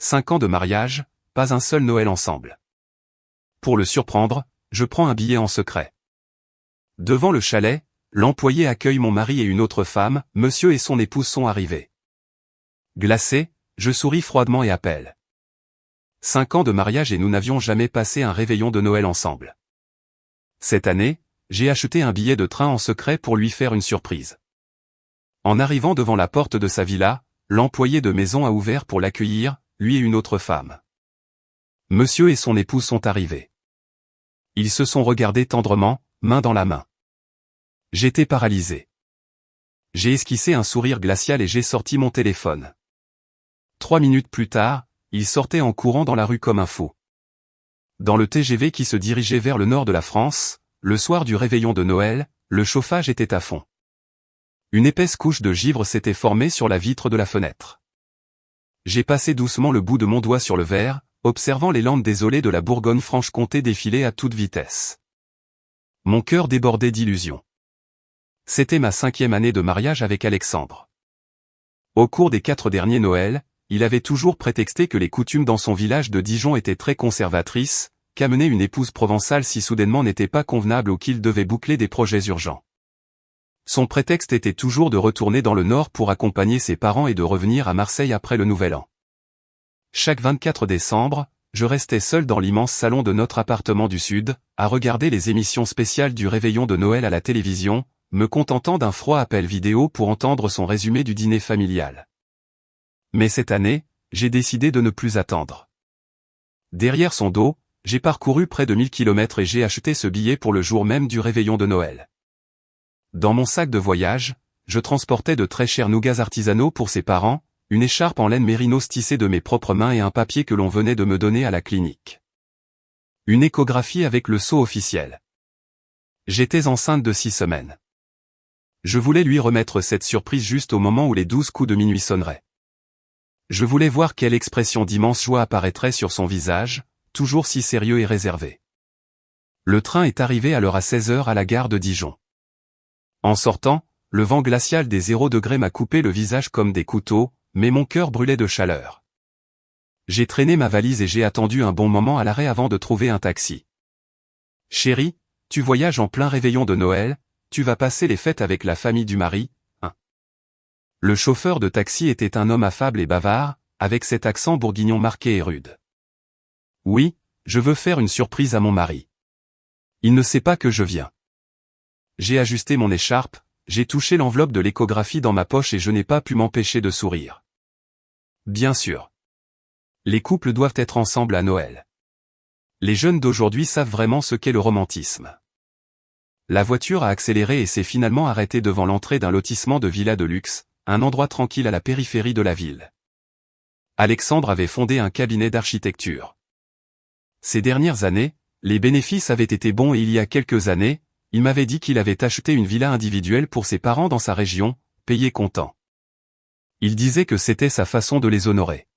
5 ans de mariage, pas un seul Noël ensemble. Pour le surprendre, je prends un billet en secret. Devant le chalet, l'employé accueille mon mari et une autre femme, monsieur et son épouse sont arrivés. Glacé, je souris froidement et appelle. 5 ans de mariage et nous n'avions jamais passé un réveillon de Noël ensemble. Cette année, j'ai acheté un billet de train en secret pour lui faire une surprise. En arrivant devant la porte de sa villa, l'employé de maison a ouvert pour l'accueillir, lui et une autre femme. Monsieur et son épouse sont arrivés. Ils se sont regardés tendrement, main dans la main. J'étais paralysé. J'ai esquissé un sourire glacial et j'ai sorti mon téléphone. 3 minutes plus tard, il sortait en courant dans la rue comme un fou. Dans le TGV qui se dirigeait vers le nord de la France, le soir du réveillon de Noël, le chauffage était à fond. Une épaisse couche de givre s'était formée sur la vitre de la fenêtre. J'ai passé doucement le bout de mon doigt sur le verre, observant les lampes désolées de la Bourgogne-Franche-Comté défiler à toute vitesse. Mon cœur débordait d'illusions. C'était ma 5e année de mariage avec Alexandre. Au cours des 4 derniers Noëls, il avait toujours prétexté que les coutumes dans son village de Dijon étaient très conservatrices, qu'amener une épouse provençale si soudainement n'était pas convenable ou qu'il devait boucler des projets urgents. Son prétexte était toujours de retourner dans le Nord pour accompagner ses parents et de revenir à Marseille après le Nouvel An. Chaque 24 décembre, je restais seul dans l'immense salon de notre appartement du Sud, à regarder les émissions spéciales du réveillon de Noël à la télévision, me contentant d'un froid appel vidéo pour entendre son résumé du dîner familial. Mais cette année, j'ai décidé de ne plus attendre. Derrière son dos, j'ai parcouru près de 1000 km et j'ai acheté ce billet pour le jour même du réveillon de Noël. Dans mon sac de voyage, je transportais de très chers nougats artisanaux pour ses parents, une écharpe en laine mérinos tissée de mes propres mains et un papier que l'on venait de me donner à la clinique. Une échographie avec le sceau officiel. J'étais enceinte de 6 semaines. Je voulais lui remettre cette surprise juste au moment où les 12 coups de minuit sonneraient. Je voulais voir quelle expression d'immense joie apparaîtrait sur son visage, toujours si sérieux et réservé. Le train est arrivé à l'heure à 16h à la gare de Dijon. En sortant, le vent glacial des 0 degrés m'a coupé le visage comme des couteaux, mais mon cœur brûlait de chaleur. J'ai traîné ma valise et j'ai attendu un bon moment à l'arrêt avant de trouver un taxi. Chérie, tu voyages en plein réveillon de Noël, tu vas passer les fêtes avec la famille du mari, hein. Le chauffeur de taxi était un homme affable et bavard, avec cet accent bourguignon marqué et rude. Oui, je veux faire une surprise à mon mari. Il ne sait pas que je viens. J'ai ajusté mon écharpe, j'ai touché l'enveloppe de l'échographie dans ma poche et je n'ai pas pu m'empêcher de sourire. Bien sûr. Les couples doivent être ensemble à Noël. Les jeunes d'aujourd'hui savent vraiment ce qu'est le romantisme. La voiture a accéléré et s'est finalement arrêtée devant l'entrée d'un lotissement de villas de luxe, un endroit tranquille à la périphérie de la ville. Alexandre avait fondé un cabinet d'architecture. Ces dernières années, les bénéfices avaient été bons et il y a quelques années, il m'avait dit qu'il avait acheté une villa individuelle pour ses parents dans sa région, payé comptant. Il disait que c'était sa façon de les honorer.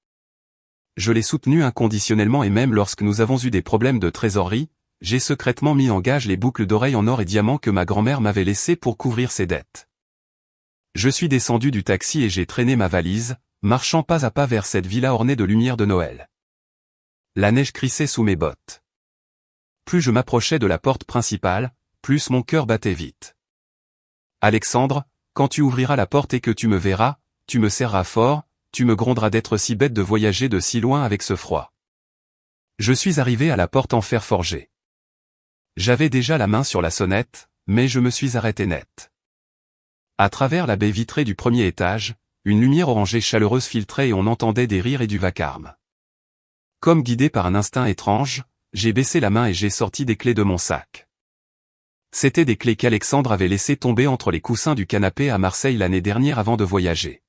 Je l'ai soutenu inconditionnellement et même lorsque nous avons eu des problèmes de trésorerie, j'ai secrètement mis en gage les boucles d'oreilles en or et diamants que ma grand-mère m'avait laissées pour couvrir ses dettes. Je suis descendu du taxi et j'ai traîné ma valise, marchant pas à pas vers cette villa ornée de lumière de Noël. La neige crissait sous mes bottes. Plus je m'approchais de la porte principale, plus mon cœur battait vite. Alexandre, quand tu ouvriras la porte et que tu me verras, tu me serras fort, tu me gronderas d'être si bête de voyager de si loin avec ce froid. Je suis arrivé à la porte en fer forgé. J'avais déjà la main sur la sonnette, mais je me suis arrêté net. À travers la baie vitrée du premier étage, une lumière orangée chaleureuse filtrait et on entendait des rires et du vacarme. Comme guidé par un instinct étrange, j'ai baissé la main et j'ai sorti des clés de mon sac. C'étaient des clés qu'Alexandre avait laissées tomber entre les coussins du canapé à Marseille l'année dernière avant de voyager.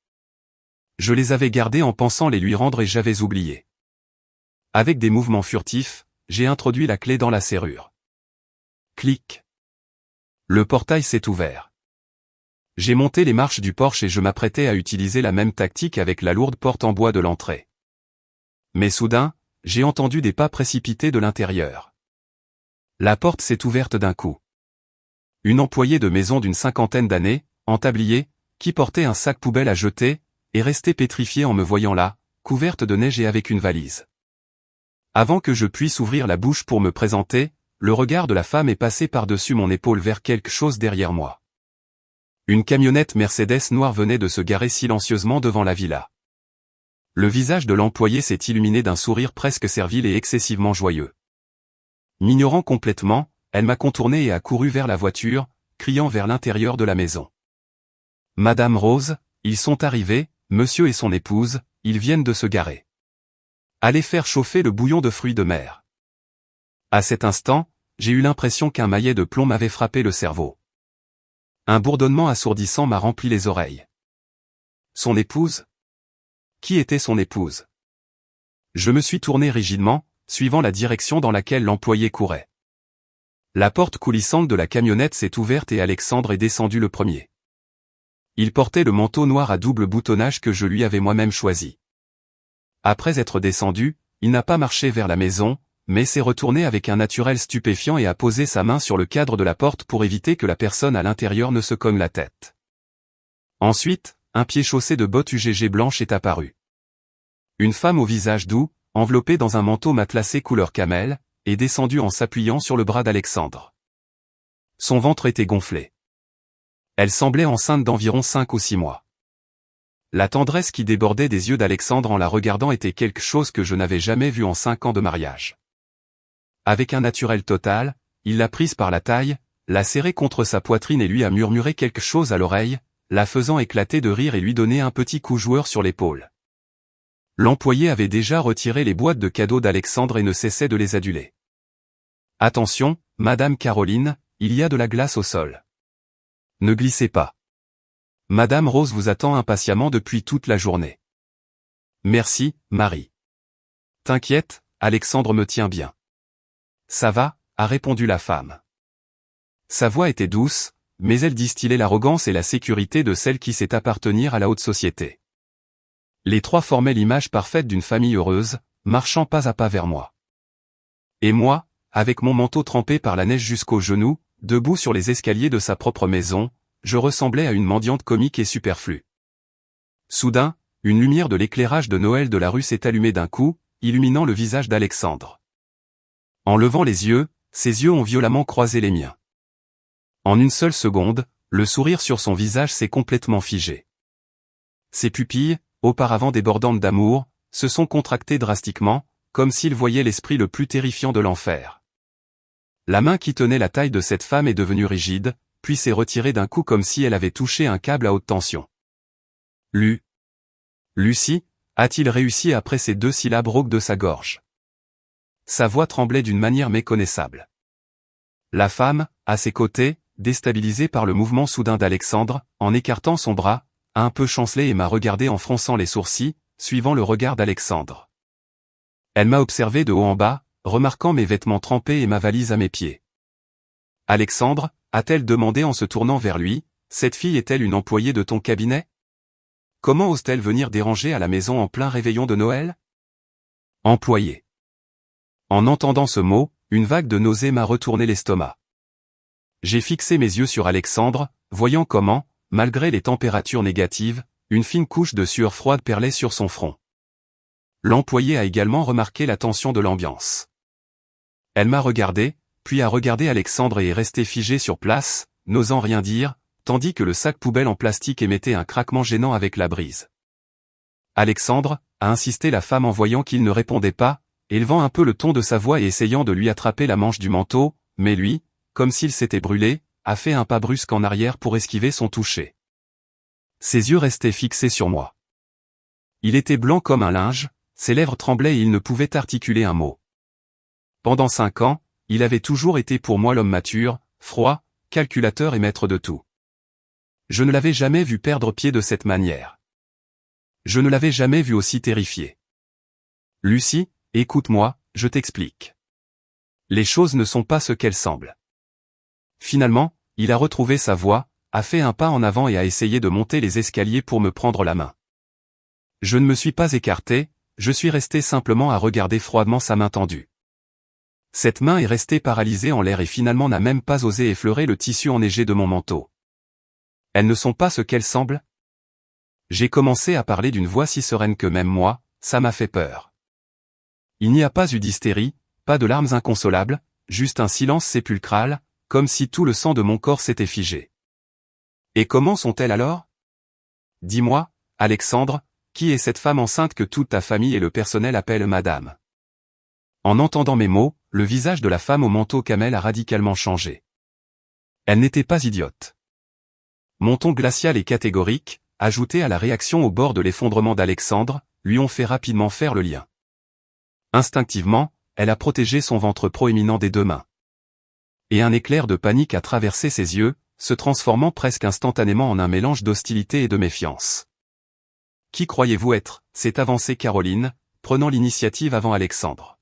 Je les avais gardées en pensant les lui rendre et j'avais oublié. Avec des mouvements furtifs, j'ai introduit la clé dans la serrure. Clic. Le portail s'est ouvert. J'ai monté les marches du porche et je m'apprêtais à utiliser la même tactique avec la lourde porte en bois de l'entrée. Mais soudain, j'ai entendu des pas précipités de l'intérieur. La porte s'est ouverte d'un coup. Une employée de maison d'une 50aine d'années, en tablier, qui portait un sac poubelle à jeter, est restée pétrifiée en me voyant là, couverte de neige et avec une valise. Avant que je puisse ouvrir la bouche pour me présenter, le regard de la femme est passé par-dessus mon épaule vers quelque chose derrière moi. Une camionnette Mercedes noire venait de se garer silencieusement devant la villa. Le visage de l'employé s'est illuminé d'un sourire presque servile et excessivement joyeux. M'ignorant complètement, elle m'a contourné et a couru vers la voiture, criant vers l'intérieur de la maison. « Madame Rose, ils sont arrivés, monsieur et son épouse, ils viennent de se garer. Allez faire chauffer le bouillon de fruits de mer. » À cet instant, j'ai eu l'impression qu'un maillet de plomb m'avait frappé le cerveau. Un bourdonnement assourdissant m'a rempli les oreilles. Son épouse ? Qui était son épouse? Je me suis tourné rigidement, suivant la direction dans laquelle l'employé courait. La porte coulissante de la camionnette s'est ouverte et Alexandre est descendu le premier. Il portait le manteau noir à double boutonnage que je lui avais moi-même choisi. Après être descendu, il n'a pas marché vers la maison, mais s'est retourné avec un naturel stupéfiant et a posé sa main sur le cadre de la porte pour éviter que la personne à l'intérieur ne se cogne la tête. Ensuite, un pied chaussé de bottes UGG blanches est apparu. Une femme au visage doux, enveloppée dans un manteau matelassé couleur camel, est descendue en s'appuyant sur le bras d'Alexandre. Son ventre était gonflé. Elle semblait enceinte d'environ 5 ou 6 mois. La tendresse qui débordait des yeux d'Alexandre en la regardant était quelque chose que je n'avais jamais vu en 5 ans de mariage. Avec un naturel total, il l'a prise par la taille, l'a serrée contre sa poitrine et lui a murmuré quelque chose à l'oreille, la faisant éclater de rire et lui donner un petit coup joueur sur l'épaule. L'employé avait déjà retiré les boîtes de cadeaux d'Alexandre et ne cessait de les aduler. « Attention, Madame Caroline, il y a de la glace au sol. Ne glissez pas. Madame Rose vous attend impatiemment depuis toute la journée. »« Merci, Marie. »« T'inquiète, Alexandre me tient bien. »« Ça va » a répondu la femme. Sa voix était douce, mais elle distillait l'arrogance et la sécurité de celle qui sait appartenir à la haute société. Les trois formaient l'image parfaite d'une famille heureuse, marchant pas à pas vers moi. Et moi, avec mon manteau trempé par la neige jusqu'aux genoux, debout sur les escaliers de sa propre maison, je ressemblais à une mendiante comique et superflue. Soudain, une lumière de l'éclairage de Noël de la rue s'est allumée d'un coup, illuminant le visage d'Alexandre. En levant les yeux, ses yeux ont violemment croisé les miens. En une seule seconde, le sourire sur son visage s'est complètement figé. Ses pupilles, auparavant débordantes d'amour, se sont contractées drastiquement, comme s'il voyait l'esprit le plus terrifiant de l'enfer. La main qui tenait la taille de cette femme est devenue rigide, puis s'est retirée d'un coup comme si elle avait touché un câble à haute tension. Lucie, a-t-il réussi après ces 2 syllabes rauques de sa gorge. Sa voix tremblait d'une manière méconnaissable. La femme, à ses côtés, déstabilisée par le mouvement soudain d'Alexandre, en écartant son bras, a un peu chancelé et m'a regardé en fronçant les sourcils, suivant le regard d'Alexandre. Elle m'a observé de haut en bas, remarquant mes vêtements trempés et ma valise à mes pieds. « Alexandre » a-t-elle demandé en se tournant vers lui, « cette fille est-elle une employée de ton cabinet? Comment ose-t-elle venir déranger à la maison en plein réveillon de Noël ?» Employée. En entendant ce mot, une vague de nausée m'a retourné l'estomac. J'ai fixé mes yeux sur Alexandre, voyant comment, malgré les températures négatives, une fine couche de sueur froide perlait sur son front. L'employée a également remarqué la tension de l'ambiance. Elle m'a regardé, puis a regardé Alexandre et est restée figée sur place, n'osant rien dire, tandis que le sac poubelle en plastique émettait un craquement gênant avec la brise. « Alexandre » a insisté la femme en voyant qu'il ne répondait pas, élevant un peu le ton de sa voix et essayant de lui attraper la manche du manteau, mais lui, comme s'il s'était brûlé, a fait un pas brusque en arrière pour esquiver son toucher. Ses yeux restaient fixés sur moi. Il était blanc comme un linge, ses lèvres tremblaient et il ne pouvait articuler un mot. Pendant 5 ans, il avait toujours été pour moi l'homme mature, froid, calculateur et maître de tout. Je ne l'avais jamais vu perdre pied de cette manière. Je ne l'avais jamais vu aussi terrifié. « Lucie, écoute-moi, je t'explique. Les choses ne sont pas ce qu'elles semblent. » Finalement, il a retrouvé sa voix, a fait un pas en avant et a essayé de monter les escaliers pour me prendre la main. Je ne me suis pas écarté, je suis resté simplement à regarder froidement sa main tendue. Cette main est restée paralysée en l'air et finalement n'a même pas osé effleurer le tissu enneigé de mon manteau. Elles ne sont pas ce qu'elles semblent? J'ai commencé à parler d'une voix si sereine que même moi, ça m'a fait peur. Il n'y a pas eu d'hystérie, pas de larmes inconsolables, juste un silence sépulcral, comme si tout le sang de mon corps s'était figé. Et comment sont-elles alors? Dis-moi, Alexandre, qui est cette femme enceinte que toute ta famille et le personnel appellent madame? En entendant mes mots, le visage de la femme au manteau camel a radicalement changé. Elle n'était pas idiote. Mon ton glacial et catégorique, ajouté à la réaction au bord de l'effondrement d'Alexandre, lui ont fait rapidement faire le lien. Instinctivement, elle a protégé son ventre proéminent des deux mains. Et un éclair de panique a traversé ses yeux, se transformant presque instantanément en un mélange d'hostilité et de méfiance. Qui croyez-vous être? S'est avancée Caroline, prenant l'initiative avant Alexandre.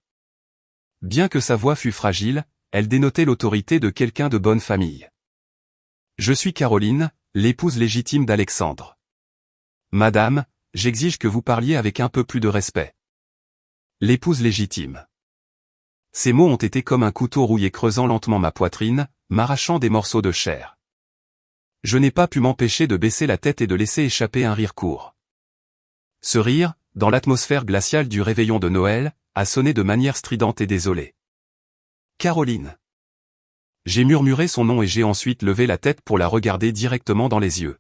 Bien que sa voix fût fragile, elle dénotait l'autorité de quelqu'un de bonne famille. Je suis Caroline, l'épouse légitime d'Alexandre. Madame, j'exige que vous parliez avec un peu plus de respect. L'épouse légitime. Ces mots ont été comme un couteau rouillé creusant lentement ma poitrine, m'arrachant des morceaux de chair. Je n'ai pas pu m'empêcher de baisser la tête et de laisser échapper un rire court. Ce rire, dans l'atmosphère glaciale du réveillon de Noël, a sonné de manière stridente et désolée. Caroline. J'ai murmuré son nom et j'ai ensuite levé la tête pour la regarder directement dans les yeux.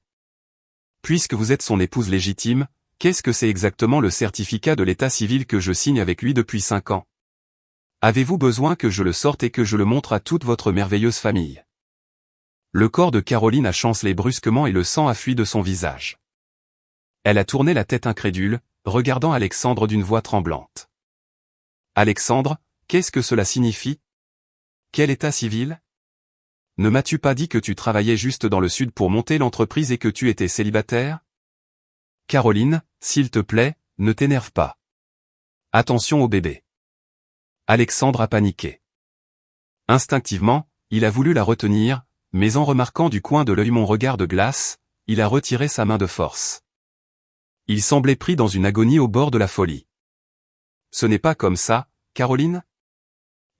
Puisque vous êtes son épouse légitime, qu'est-ce que c'est exactement le certificat de l'état civil que je signe avec lui depuis 5 ans? Avez-vous besoin que je le sorte et que je le montre à toute votre merveilleuse famille? Le corps de Caroline a chancelé brusquement et le sang a fui de son visage. Elle a tourné la tête incrédule, regardant Alexandre d'une voix tremblante. Alexandre, qu'est-ce que cela signifie? Quel état civil? Ne m'as-tu pas dit que tu travaillais juste dans le sud pour monter l'entreprise et que tu étais célibataire? Caroline, s'il te plaît, ne t'énerve pas. Attention au bébé. Alexandre a paniqué. Instinctivement, il a voulu la retenir, mais en remarquant du coin de l'œil mon regard de glace, il a retiré sa main de force. Il semblait pris dans une agonie au bord de la folie. Ce n'est pas comme ça, Caroline?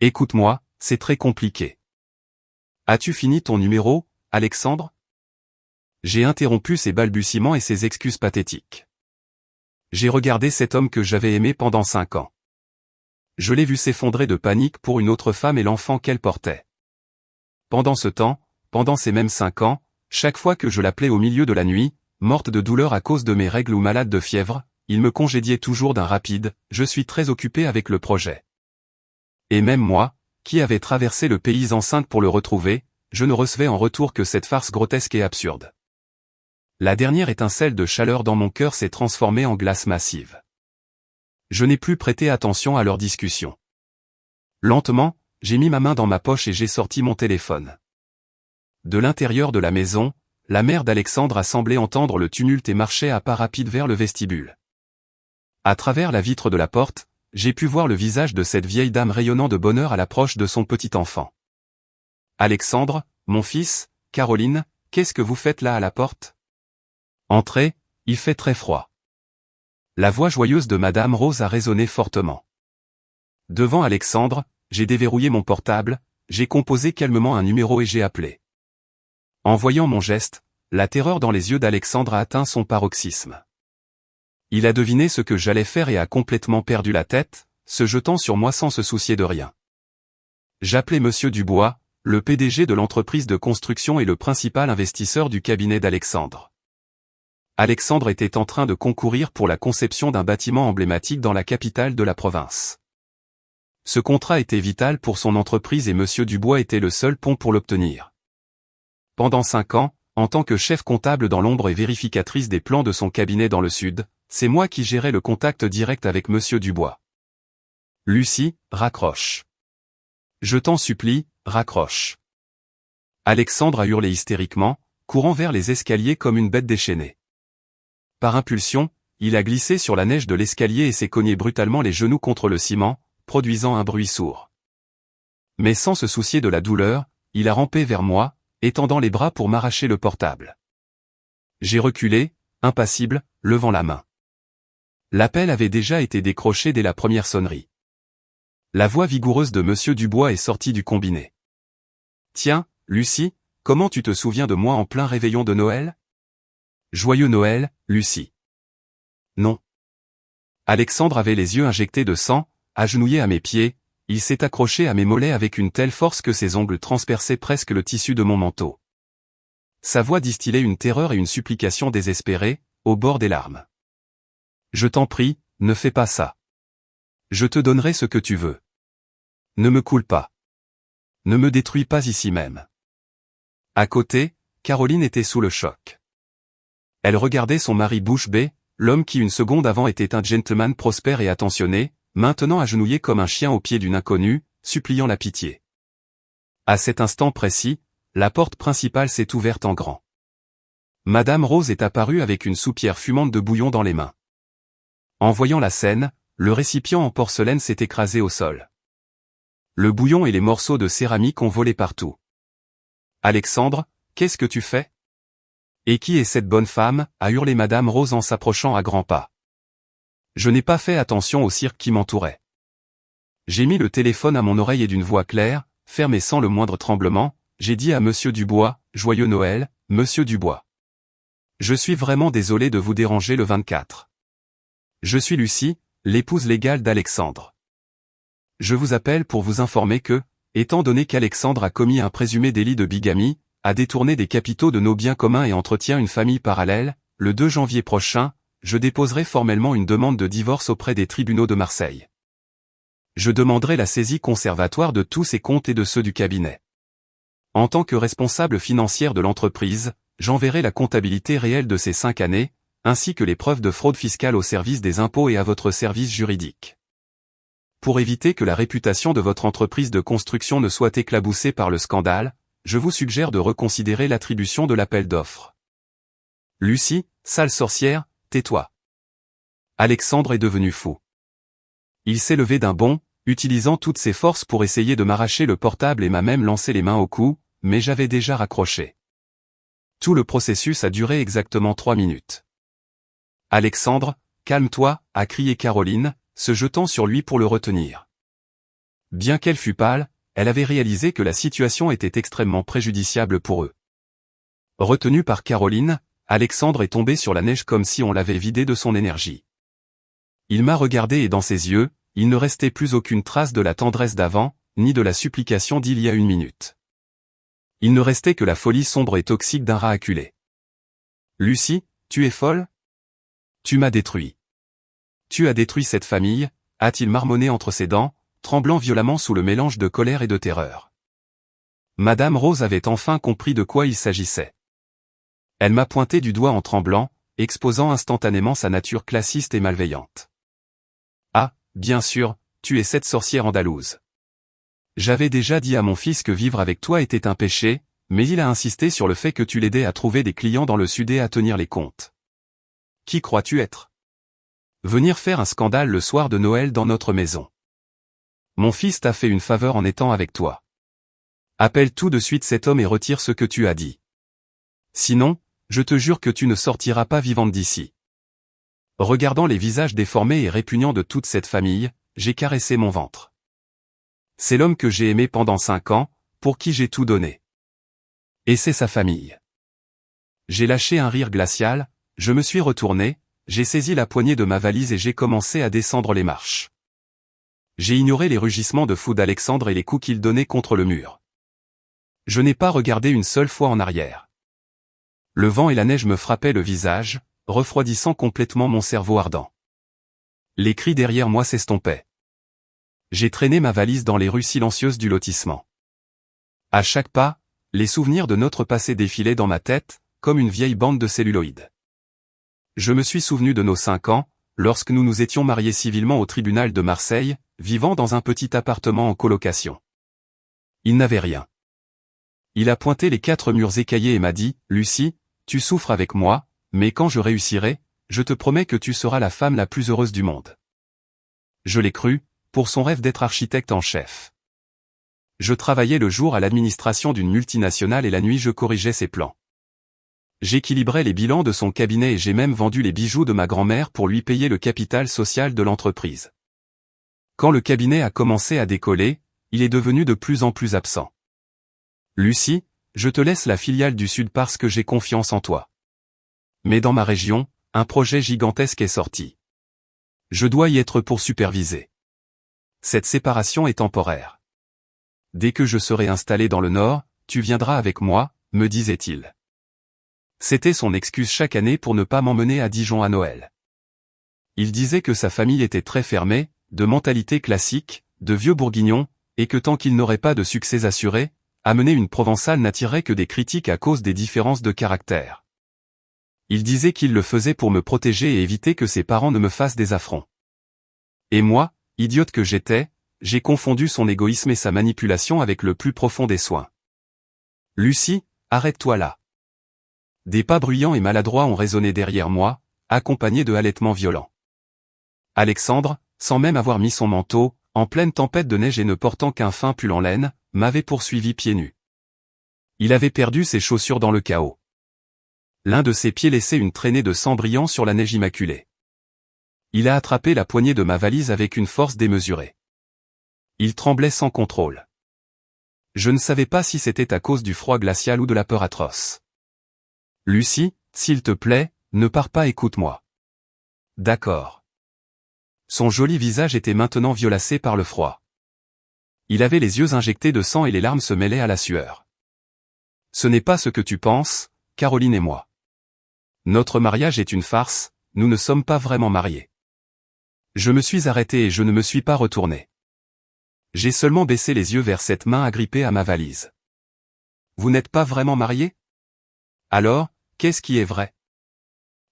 Écoute-moi, c'est très compliqué. As-tu fini ton numéro, Alexandre? J'ai interrompu ses balbutiements et ses excuses pathétiques. J'ai regardé cet homme que j'avais aimé pendant 5 ans. Je l'ai vu s'effondrer de panique pour une autre femme et l'enfant qu'elle portait. Pendant ce temps, pendant ces mêmes 5 ans, chaque fois que je l'appelais au milieu de la nuit, morte de douleur à cause de mes règles ou malade de fièvre, il me congédiait toujours d'un rapide « Je suis très occupé avec le projet ». Et même moi, qui avais traversé le pays enceinte pour le retrouver, je ne recevais en retour que cette farce grotesque et absurde. La dernière étincelle de chaleur dans mon cœur s'est transformée en glace massive. Je n'ai plus prêté attention à leur discussion. Lentement, j'ai mis ma main dans ma poche et j'ai sorti mon téléphone. De l'intérieur de la maison, la mère d'Alexandre a semblé entendre le tumulte et marchait à pas rapides vers le vestibule. À travers la vitre de la porte, j'ai pu voir le visage de cette vieille dame rayonnant de bonheur à l'approche de son petit enfant. Alexandre, mon fils, Caroline, qu'est-ce que vous faites là à la porte? Entrez, il fait très froid. La voix joyeuse de Madame Rose a résonné fortement. Devant Alexandre, j'ai déverrouillé mon portable, j'ai composé calmement un numéro et j'ai appelé. En voyant mon geste, la terreur dans les yeux d'Alexandre a atteint son paroxysme. Il a deviné ce que j'allais faire et a complètement perdu la tête, se jetant sur moi sans se soucier de rien. J'appelais Monsieur Dubois, le PDG de l'entreprise de construction et le principal investisseur du cabinet d'Alexandre. Alexandre était en train de concourir pour la conception d'un bâtiment emblématique dans la capitale de la province. Ce contrat était vital pour son entreprise et Monsieur Dubois était le seul pont pour l'obtenir. Pendant 5 ans, en tant que chef comptable dans l'ombre et vérificatrice des plans de son cabinet dans le sud, c'est moi qui gérais le contact direct avec Monsieur Dubois. Lucie, raccroche. Je t'en supplie, raccroche. Alexandre a hurlé hystériquement, courant vers les escaliers comme une bête déchaînée. Par impulsion, il a glissé sur la neige de l'escalier et s'est cogné brutalement les genoux contre le ciment, produisant un bruit sourd. Mais sans se soucier de la douleur, il a rampé vers moi, étendant les bras pour m'arracher le portable. J'ai reculé, impassible, levant la main. L'appel avait déjà été décroché dès la première sonnerie. La voix vigoureuse de Monsieur Dubois est sortie du combiné. « Tiens, Lucie, comment tu te souviens de moi en plein réveillon de Noël ? Joyeux Noël, Lucie. » Non. Alexandre avait les yeux injectés de sang, agenouillé à mes pieds, il s'est accroché à mes mollets avec une telle force que ses ongles transperçaient presque le tissu de mon manteau. Sa voix distillait une terreur et une supplication désespérée, au bord des larmes. Je t'en prie, ne fais pas ça. Je te donnerai ce que tu veux. Ne me coule pas. Ne me détruis pas ici même. À côté, Caroline était sous le choc. Elle regardait son mari bouche bée, l'homme qui une seconde avant était un gentleman prospère et attentionné, maintenant agenouillé comme un chien aux pieds d'une inconnue, suppliant la pitié. À cet instant précis, la porte principale s'est ouverte en grand. Madame Rose est apparue avec une soupière fumante de bouillon dans les mains. En voyant la scène, le récipient en porcelaine s'est écrasé au sol. Le bouillon et les morceaux de céramique ont volé partout. Alexandre, qu'est-ce que tu fais? Et qui est cette bonne femme? A hurlé Madame Rose en s'approchant à grands pas. Je n'ai pas fait attention au cirque qui m'entourait. J'ai mis le téléphone à mon oreille et d'une voix claire, ferme et sans le moindre tremblement, j'ai dit à Monsieur Dubois, joyeux Noël, Monsieur Dubois. Je suis vraiment désolé de vous déranger le 24. Je suis Lucie, l'épouse légale d'Alexandre. Je vous appelle pour vous informer que, étant donné qu'Alexandre a commis un présumé délit de bigamie, a détourné des capitaux de nos biens communs et entretient une famille parallèle, le 2 janvier prochain, je déposerai formellement une demande de divorce auprès des tribunaux de Marseille. Je demanderai la saisie conservatoire de tous ses comptes et de ceux du cabinet. En tant que responsable financière de l'entreprise, j'enverrai la comptabilité réelle de ces 5 années, ainsi que les preuves de fraude fiscale au service des impôts et à votre service juridique. Pour éviter que la réputation de votre entreprise de construction ne soit éclaboussée par le scandale, je vous suggère de reconsidérer l'attribution de l'appel d'offres. Lucie, sale sorcière, tais-toi. Alexandre est devenu fou. Il s'est levé d'un bond, utilisant toutes ses forces pour essayer de m'arracher le portable et m'a même lancé les mains au cou, mais j'avais déjà raccroché. Tout le processus a duré exactement 3 minutes. Alexandre, calme-toi, a crié Caroline, se jetant sur lui pour le retenir. Bien qu'elle fût pâle, elle avait réalisé que la situation était extrêmement préjudiciable pour eux. Retenu par Caroline, Alexandre est tombé sur la neige comme si on l'avait vidé de son énergie. Il m'a regardé et dans ses yeux, il ne restait plus aucune trace de la tendresse d'avant, ni de la supplication d'il y a 1 minute. Il ne restait que la folie sombre et toxique d'un rat acculé. Lucie, tu es folle? Tu m'as détruit. Tu as détruit cette famille, a-t-il marmonné entre ses dents, tremblant violemment sous le mélange de colère et de terreur. Madame Rose avait enfin compris de quoi il s'agissait. Elle m'a pointé du doigt en tremblant, exposant instantanément sa nature classiste et malveillante. Ah, bien sûr, tu es cette sorcière andalouse. J'avais déjà dit à mon fils que vivre avec toi était un péché, mais il a insisté sur le fait que tu l'aidais à trouver des clients dans le sud et à tenir les comptes. Qui crois-tu être? Venir faire un scandale le soir de Noël dans notre maison. Mon fils t'a fait une faveur en étant avec toi. Appelle tout de suite cet homme et retire ce que tu as dit. Sinon, je te jure que tu ne sortiras pas vivante d'ici. Regardant les visages déformés et répugnants de toute cette famille, j'ai caressé mon ventre. C'est l'homme que j'ai aimé pendant 5 ans, pour qui j'ai tout donné. Et c'est sa famille. J'ai lâché un rire glacial, je me suis retourné, j'ai saisi la poignée de ma valise et j'ai commencé à descendre les marches. J'ai ignoré les rugissements de fou d'Alexandre et les coups qu'il donnait contre le mur. Je n'ai pas regardé une seule fois en arrière. Le vent et la neige me frappaient le visage, refroidissant complètement mon cerveau ardent. Les cris derrière moi s'estompaient. J'ai traîné ma valise dans les rues silencieuses du lotissement. À chaque pas, les souvenirs de notre passé défilaient dans ma tête, comme une vieille bande de celluloïdes. Je me suis souvenu de nos 5 ans, lorsque nous nous étions mariés civilement au tribunal de Marseille, vivant dans un petit appartement en colocation. Il n'avait rien. Il a pointé les 4 murs écaillés et m'a dit, « Lucie, tu souffres avec moi, mais quand je réussirai, je te promets que tu seras la femme la plus heureuse du monde. » Je l'ai cru, pour son rêve d'être architecte en chef. Je travaillais le jour à l'administration d'une multinationale et la nuit je corrigeais ses plans. J'équilibrais les bilans de son cabinet et j'ai même vendu les bijoux de ma grand-mère pour lui payer le capital social de l'entreprise. Quand le cabinet a commencé à décoller, il est devenu de plus en plus absent. Lucie, je te laisse la filiale du Sud parce que j'ai confiance en toi. Mais dans ma région, un projet gigantesque est sorti. Je dois y être pour superviser. Cette séparation est temporaire. Dès que je serai installé dans le Nord, tu viendras avec moi, me disait-il. C'était son excuse chaque année pour ne pas m'emmener à Dijon à Noël. Il disait que sa famille était très fermée, de mentalité classique, de vieux bourguignons, et que tant qu'il n'aurait pas de succès assuré, amener une provençale n'attirerait que des critiques à cause des différences de caractère. Il disait qu'il le faisait pour me protéger et éviter que ses parents ne me fassent des affronts. Et moi, idiote que j'étais, j'ai confondu son égoïsme et sa manipulation avec le plus profond des soins. Lucie, arrête-toi là. Des pas bruyants et maladroits ont résonné derrière moi, accompagnés de halètements violents. Alexandre, sans même avoir mis son manteau, en pleine tempête de neige et ne portant qu'un fin pull en laine, m'avait poursuivi pieds nus. Il avait perdu ses chaussures dans le chaos. L'un de ses pieds laissait une traînée de sang brillant sur la neige immaculée. Il a attrapé la poignée de ma valise avec une force démesurée. Il tremblait sans contrôle. Je ne savais pas si c'était à cause du froid glacial ou de la peur atroce. Lucie, s'il te plaît, ne pars pas, écoute-moi. D'accord. Son joli visage était maintenant violacé par le froid. Il avait les yeux injectés de sang et les larmes se mêlaient à la sueur. Ce n'est pas ce que tu penses, Caroline et moi. Notre mariage est une farce, nous ne sommes pas vraiment mariés. Je me suis arrêté et je ne me suis pas retourné. J'ai seulement baissé les yeux vers cette main agrippée à ma valise. Vous n'êtes pas vraiment mariés? Alors, qu'est-ce qui est vrai?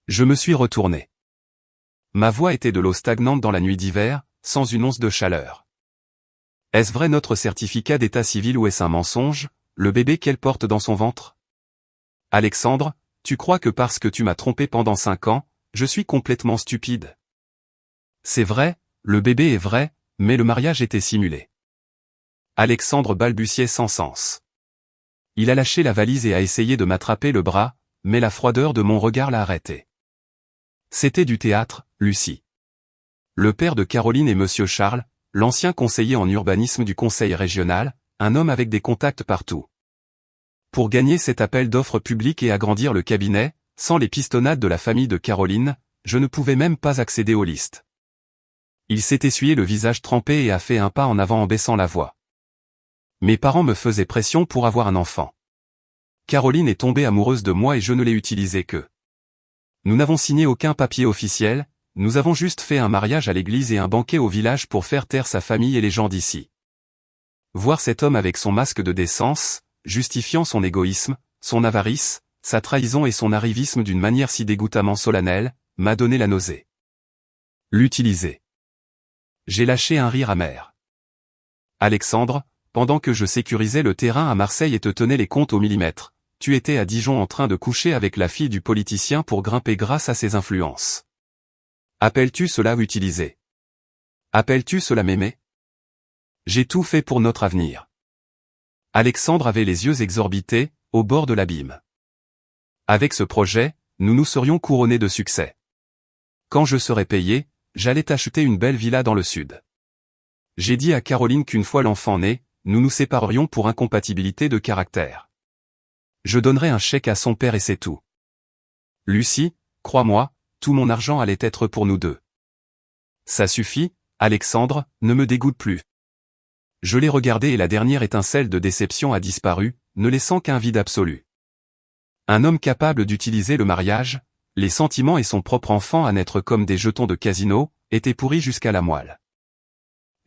Je me suis retourné. Ma voix était de l'eau stagnante dans la nuit d'hiver, sans une once de chaleur. Est-ce vrai notre certificat d'état civil ou est-ce un mensonge, le bébé qu'elle porte dans son ventre? Alexandre, tu crois que parce que tu m'as trompé pendant 5 ans, je suis complètement stupide? C'est vrai, le bébé est vrai, mais le mariage était simulé. Alexandre balbutiait sans sens. Il a lâché la valise et a essayé de m'attraper le bras, mais la froideur de mon regard l'a arrêté. C'était du théâtre, Lucie. Le père de Caroline et Monsieur Charles, l'ancien conseiller en urbanisme du conseil régional, un homme avec des contacts partout. Pour gagner cet appel d'offres public et agrandir le cabinet, sans les pistonnades de la famille de Caroline, je ne pouvais même pas accéder aux listes. Il s'est essuyé le visage trempé et a fait un pas en avant en baissant la voix. Mes parents me faisaient pression pour avoir un enfant. Caroline est tombée amoureuse de moi et je ne l'ai utilisé que. Nous n'avons signé aucun papier officiel, nous avons juste fait un mariage à l'église et un banquet au village pour faire taire sa famille et les gens d'ici. Voir cet homme avec son masque de décence, justifiant son égoïsme, son avarice, sa trahison et son arrivisme d'une manière si dégoûtamment solennelle, m'a donné la nausée. L'utiliser. J'ai lâché un rire amer. Alexandre, pendant que je sécurisais le terrain à Marseille et te tenais les comptes au millimètre, tu étais à Dijon en train de coucher avec la fille du politicien pour grimper grâce à ses influences. Appelles-tu cela utiliser? Appelles-tu cela m'aimer? J'ai tout fait pour notre avenir. Alexandre avait les yeux exorbités, au bord de l'abîme. Avec ce projet, nous nous serions couronnés de succès. Quand je serais payé, j'allais t'acheter une belle villa dans le sud. J'ai dit à Caroline qu'une fois l'enfant né, nous nous séparerions pour incompatibilité de caractère. Je donnerais un chèque à son père et c'est tout. Lucie, crois-moi, tout mon argent allait être pour nous deux. Ça suffit, Alexandre, ne me dégoûte plus. Je l'ai regardé et la dernière étincelle de déception a disparu, ne laissant qu'un vide absolu. Un homme capable d'utiliser le mariage, les sentiments et son propre enfant à naître comme des jetons de casino, était pourri jusqu'à la moelle.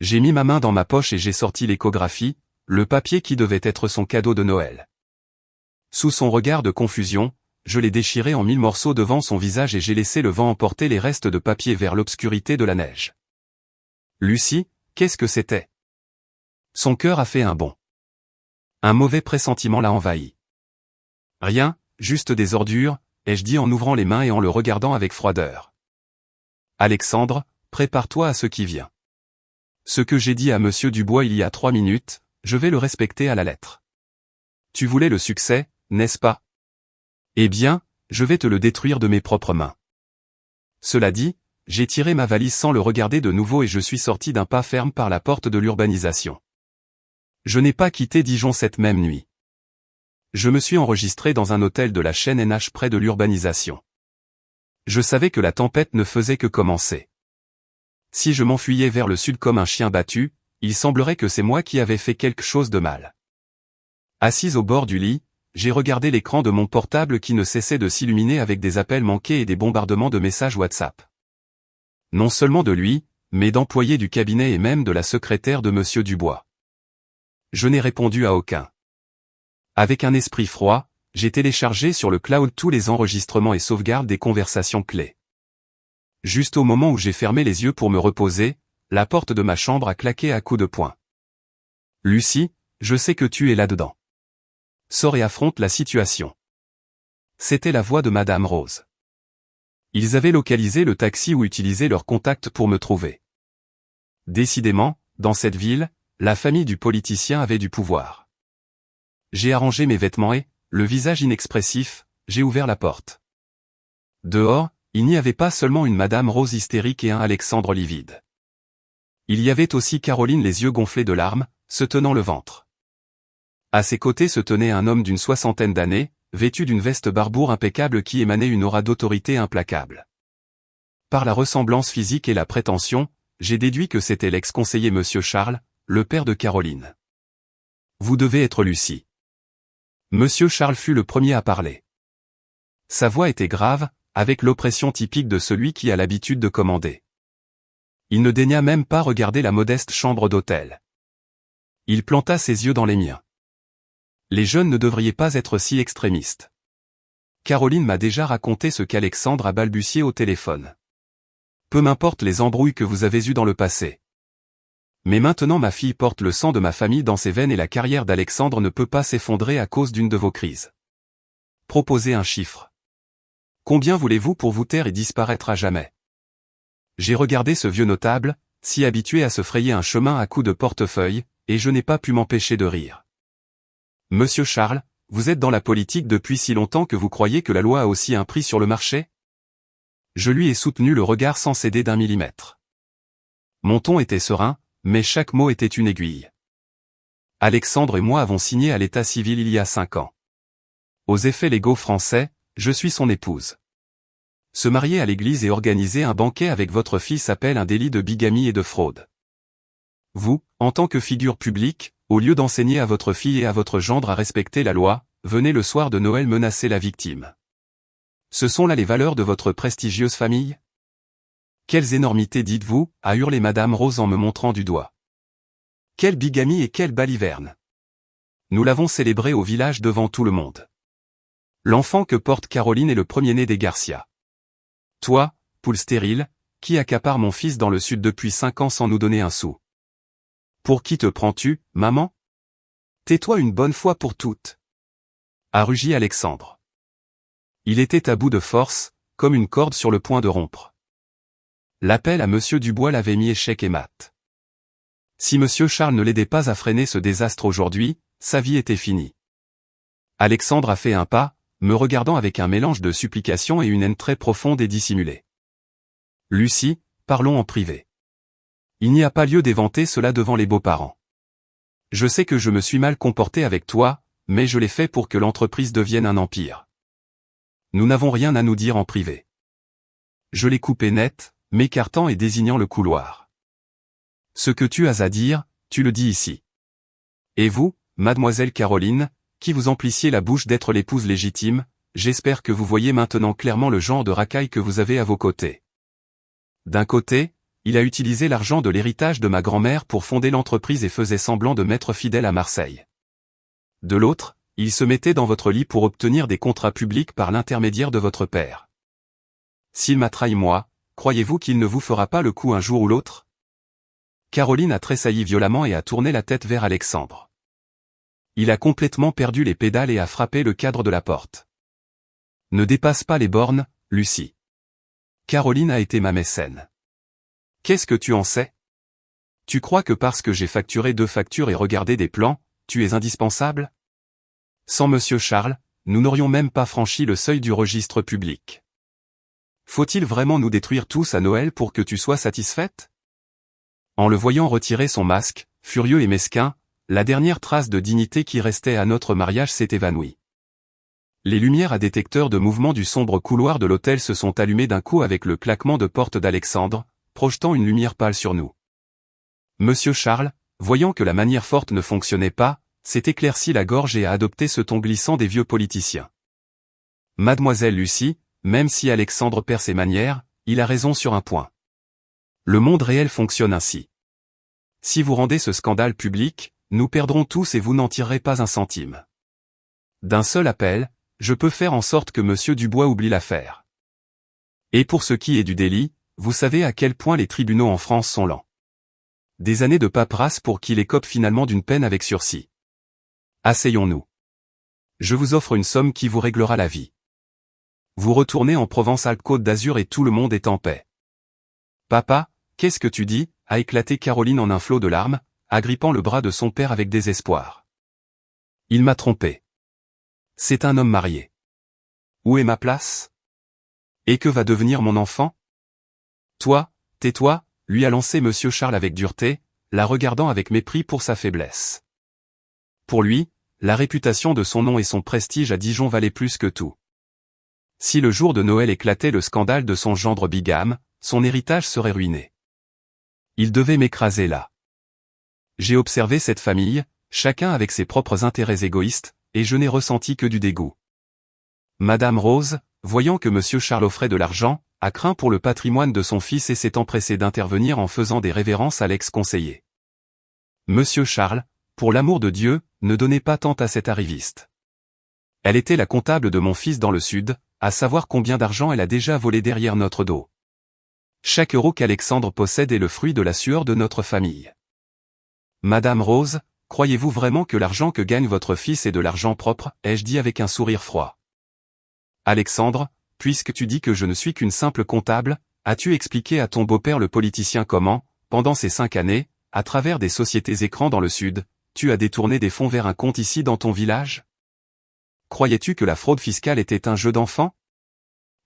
J'ai mis ma main dans ma poche et j'ai sorti l'échographie, le papier qui devait être son cadeau de Noël. Sous son regard de confusion, je l'ai déchiré en 1000 morceaux devant son visage et j'ai laissé le vent emporter les restes de papier vers l'obscurité de la neige. Lucie, qu'est-ce que c'était? Son cœur a fait un bond. Un mauvais pressentiment l'a envahi. Rien, juste des ordures, ai-je dit en ouvrant les mains et en le regardant avec froideur. Alexandre, prépare-toi à ce qui vient. Ce que j'ai dit à Monsieur Dubois il y a 3 minutes, je vais le respecter à la lettre. Tu voulais le succès, n'est-ce pas? Eh bien, je vais te le détruire de mes propres mains. Cela dit, j'ai tiré ma valise sans le regarder de nouveau et je suis sorti d'un pas ferme par la porte de l'urbanisation. Je n'ai pas quitté Dijon cette même nuit. Je me suis enregistré dans un hôtel de la chaîne NH près de l'urbanisation. Je savais que la tempête ne faisait que commencer. Si je m'enfuyais vers le sud comme un chien battu, il semblerait que c'est moi qui avais fait quelque chose de mal. Assise au bord du lit, j'ai regardé l'écran de mon portable qui ne cessait de s'illuminer avec des appels manqués et des bombardements de messages WhatsApp. Non seulement de lui, mais d'employés du cabinet et même de la secrétaire de Monsieur Dubois. Je n'ai répondu à aucun. Avec un esprit froid, j'ai téléchargé sur le cloud tous les enregistrements et sauvegardes des conversations clés. Juste au moment où j'ai fermé les yeux pour me reposer, la porte de ma chambre a claqué à coups de poing. « Lucie, je sais que tu es là-dedans. Sors et affronte la situation. » C'était la voix de Madame Rose. Ils avaient localisé le taxi ou utilisé leur contact pour me trouver. Décidément, dans cette ville, la famille du politicien avait du pouvoir. J'ai arrangé mes vêtements et, le visage inexpressif, j'ai ouvert la porte. Dehors, il n'y avait pas seulement une Madame Rose hystérique et un Alexandre livide. Il y avait aussi Caroline les yeux gonflés de larmes, se tenant le ventre. À ses côtés se tenait un homme d'une 60aine d'années, vêtu d'une veste Barbour impeccable qui émanait une aura d'autorité implacable. Par la ressemblance physique et la prétention, j'ai déduit que c'était l'ex-conseiller Monsieur Charles, le père de Caroline. « Vous devez être Lucie. » Monsieur Charles fut le premier à parler. Sa voix était grave, avec l'oppression typique de celui qui a l'habitude de commander. Il ne daigna même pas regarder la modeste chambre d'hôtel. Il planta ses yeux dans les miens. Les jeunes ne devriez pas être si extrémistes. Caroline m'a déjà raconté ce qu'Alexandre a balbutié au téléphone. Peu m'importe les embrouilles que vous avez eues dans le passé. Mais maintenant ma fille porte le sang de ma famille dans ses veines et la carrière d'Alexandre ne peut pas s'effondrer à cause d'une de vos crises. Proposez un chiffre. Combien voulez-vous pour vous taire et disparaître à jamais? J'ai regardé ce vieux notable, si habitué à se frayer un chemin à coups de portefeuille, et je n'ai pas pu m'empêcher de rire. Monsieur Charles, vous êtes dans la politique depuis si longtemps que vous croyez que la loi a aussi un prix sur le marché? Je lui ai soutenu le regard sans céder d'un millimètre. Mon ton était serein, mais chaque mot était une aiguille. Alexandre et moi avons signé à l'état civil il y a 5 ans. Aux effets légaux français, je suis son épouse. Se marier à l'église et organiser un banquet avec votre fille s'appelle un délit de bigamie et de fraude. Vous, en tant que figure publique, au lieu d'enseigner à votre fille et à votre gendre à respecter la loi, venez le soir de Noël menacer la victime. Ce sont là les valeurs de votre prestigieuse famille? Quelles énormités dites-vous, a hurlé Madame Rose en me montrant du doigt. Quelle bigamie et quelle baliverne! Nous l'avons célébré au village devant tout le monde. L'enfant que porte Caroline est le premier-né des Garcia. Toi, poule stérile, qui accapare mon fils dans le sud depuis 5 ans sans nous donner un sou. Pour qui te prends-tu, maman? Tais-toi une bonne fois pour toutes. A rugi Alexandre. Il était à bout de force, comme une corde sur le point de rompre. L'appel à Monsieur Dubois l'avait mis échec et mat. Si Monsieur Charles ne l'aidait pas à freiner ce désastre aujourd'hui, sa vie était finie. Alexandre a fait un pas, me regardant avec un mélange de supplication et une haine très profonde et dissimulée. Lucie, parlons en privé. Il n'y a pas lieu d'éventer cela devant les beaux-parents. Je sais que je me suis mal comporté avec toi, mais je l'ai fait pour que l'entreprise devienne un empire. Nous n'avons rien à nous dire en privé. Je l'ai coupé net, m'écartant et désignant le couloir. Ce que tu as à dire, tu le dis ici. Et vous, mademoiselle Caroline, qui vous emplissiez la bouche d'être l'épouse légitime, j'espère que vous voyez maintenant clairement le genre de racaille que vous avez à vos côtés. D'un côté, il a utilisé l'argent de l'héritage de ma grand-mère pour fonder l'entreprise et faisait semblant de m'être fidèle à Marseille. De l'autre, il se mettait dans votre lit pour obtenir des contrats publics par l'intermédiaire de votre père. S'il m'a trahi moi, croyez-vous qu'il ne vous fera pas le coup un jour ou l'autre? Caroline a tressailli violemment et a tourné la tête vers Alexandre. Il a complètement perdu les pédales et a frappé le cadre de la porte. Ne dépasse pas les bornes, Lucie. Caroline a été ma mécène. Qu'est-ce que tu en sais? Tu crois que parce que j'ai facturé 2 factures et regardé des plans, tu es indispensable? Sans Monsieur Charles, nous n'aurions même pas franchi le seuil du registre public. Faut-il vraiment nous détruire tous à Noël pour que tu sois satisfaite? En le voyant retirer son masque, furieux et mesquin, la dernière trace de dignité qui restait à notre mariage s'est évanouie. Les lumières à détecteur de mouvement du sombre couloir de l'hôtel se sont allumées d'un coup avec le claquement de porte d'Alexandre, projetant une lumière pâle sur nous. Monsieur Charles, voyant que la manière forte ne fonctionnait pas, s'est éclairci la gorge et a adopté ce ton glissant des vieux politiciens. Mademoiselle Lucie, même si Alexandre perd ses manières, il a raison sur un point. Le monde réel fonctionne ainsi. Si vous rendez ce scandale public, nous perdrons tous et vous n'en tirerez pas un centime. D'un seul appel, je peux faire en sorte que Monsieur Dubois oublie l'affaire. Et pour ce qui est du délit, vous savez à quel point les tribunaux en France sont lents. Des années de paperasse pour qu'il écope finalement d'une peine avec sursis. Asseyons-nous. Je vous offre une somme qui vous réglera la vie. Vous retournez en Provence-Alpes-Côte d'Azur et tout le monde est en paix. Papa, qu'est-ce que tu dis, a éclaté Caroline en un flot de larmes, agrippant le bras de son père avec désespoir. Il m'a trompé. C'est un homme marié. Où est ma place? Et que va devenir mon enfant? Toi, tais-toi, lui a lancé Monsieur Charles avec dureté, la regardant avec mépris pour sa faiblesse. Pour lui, la réputation de son nom et son prestige à Dijon valaient plus que tout. Si le jour de Noël éclatait le scandale de son gendre bigame, son héritage serait ruiné. Il devait m'écraser là. J'ai observé cette famille, chacun avec ses propres intérêts égoïstes, et je n'ai ressenti que du dégoût. Madame Rose, voyant que Monsieur Charles offrait de l'argent, a craint pour le patrimoine de son fils et s'est empressée d'intervenir en faisant des révérences à l'ex-conseiller. Monsieur Charles, pour l'amour de Dieu, ne donnez pas tant à cette arriviste. Elle était la comptable de mon fils dans le Sud, à savoir combien d'argent elle a déjà volé derrière notre dos. Chaque euro qu'Alexandre possède est le fruit de la sueur de notre famille. Madame Rose, croyez-vous vraiment que l'argent que gagne votre fils est de l'argent propre, ai-je dit avec un sourire froid. Alexandre, puisque tu dis que je ne suis qu'une simple comptable, as-tu expliqué à ton beau-père le politicien comment, pendant ces 5 années, à travers des sociétés écrans dans le Sud, tu as détourné des fonds vers un compte ici dans ton village? Croyais-tu que la fraude fiscale était un jeu d'enfant?